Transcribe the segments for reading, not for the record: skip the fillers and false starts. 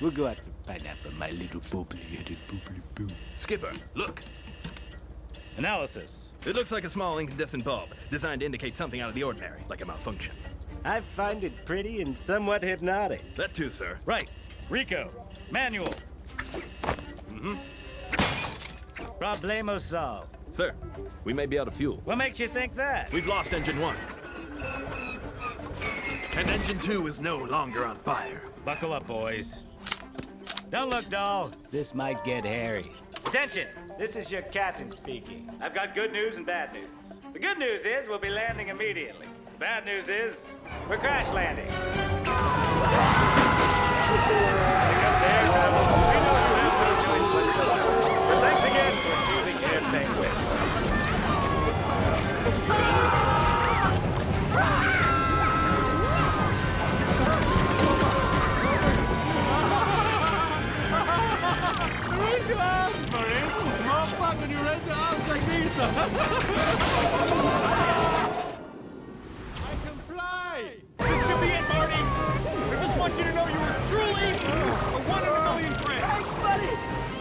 We'll go out for pineapple, my little bubbly-headed bubbly-boo. Skipper, look. Analysis. It looks like a small incandescent bulb, designed to indicate something out of the ordinary, like a malfunction. I find it pretty and somewhat hypnotic. That too, sir. Right. Rico. Manual. Problemo solved. Sir, we may be out of fuel. What makes you think that? We've lost engine 1. And engine 2 is no longer on fire. Buckle up, boys. Don't look, doll. This might get hairy. Attention! This is your captain speaking. I've got good news and bad news. The good news is we'll be landing immediately. The bad news is we're crash landing. Here comes the air travel. We know you have no choice whatsoever. But thanks again for choosing Champagne Win. When you raise your arms like these. I can fly! This could be it, Marty! I just want you to know you were truly a one in a million friend! Thanks, buddy!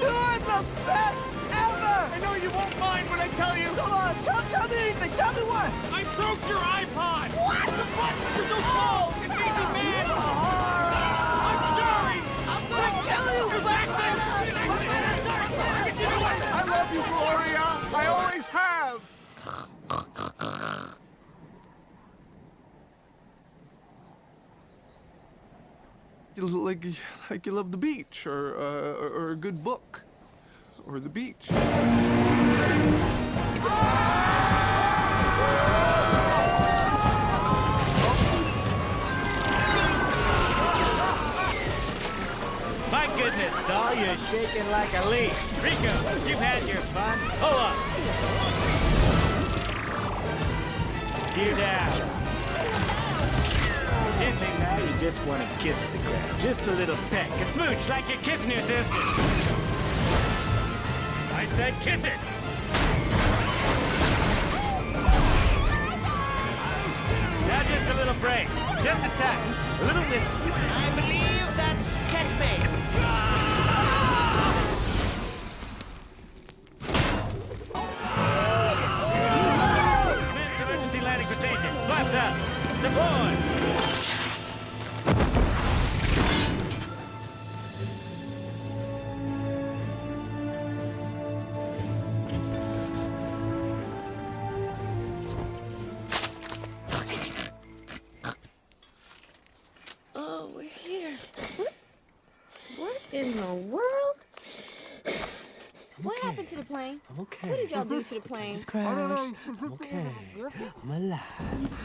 You're the best ever! I know you won't mind when I tell you! Come on, tell me anything! Tell me what! I broke your iPod! What? The buttons are so small! It made you mad! I'm sorry! I'm gonna kill you! Relax it! I'm sorry! I'll get you to it! I love you, Gloria! I always have! You look like you love the beach, or a good book, or the beach. My goodness, doll, you're shaking like a leaf. Rico, you've had your fun. Hold up. You down. Anything now, you just want to kiss the ground. Just a little peck, a smooch like you're kissing your sister. I said kiss it. Now just a little break. Just a tap. A little whisper. I believe that's checkmate. Emergency landing procedure. Flaps up. Deploy. Oh, we're here. What in the world? What happened to the plane? Okay. What did y'all do to the plane? Crash. Okay. I'm alive.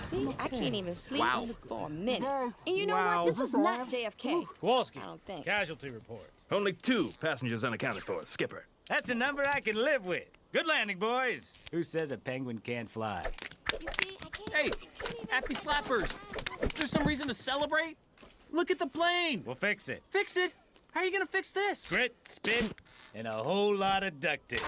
See, I can't even sleep for a minute. And you know Wow. what? This is not JFK. Kowalski, I don't think. casualty report. Only 2 passengers unaccounted for, Skipper. That's a number I can live with. Good landing, boys. Who says a penguin can't fly? You see, I can't. Hey, happy slappers. Is there some reason to celebrate? Look at the plane. We'll fix it. Fix it? How are you gonna fix this? Grit, spit, and a whole lot of duct tape.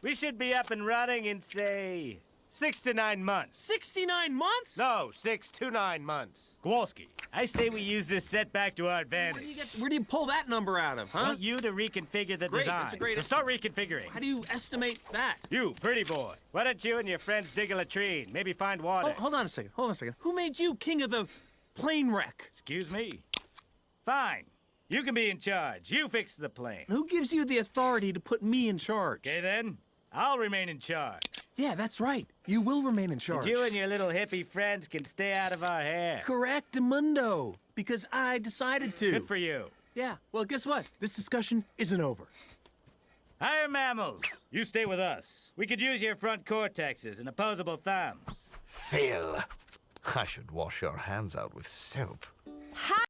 We should be up and running in, say, 6 to 9 months. 69 months? No, 6 to 9 months. Kowalski, I say we use this setback to our advantage. Where do you pull that number out of, I huh? want you to reconfigure the Great, design. that's a great so start reconfiguring. How do you estimate that? You, pretty boy. Why don't you and your friends dig a latrine? Maybe find water. Hold on a second. Who made you king of the plane wreck? Excuse me. Fine. You can be in charge. You fix the plane. Who gives you the authority to put me in charge? Okay, then. I'll remain in charge. Yeah, that's right. You will remain in charge. You and your little hippie friends can stay out of our hair. Correctamundo. Because I decided to. Good for you. Yeah, well, guess what? This discussion isn't over. Higher mammals, you stay with us. We could use your front cortexes and opposable thumbs. Phil, I should wash your hands out with soap. Hi!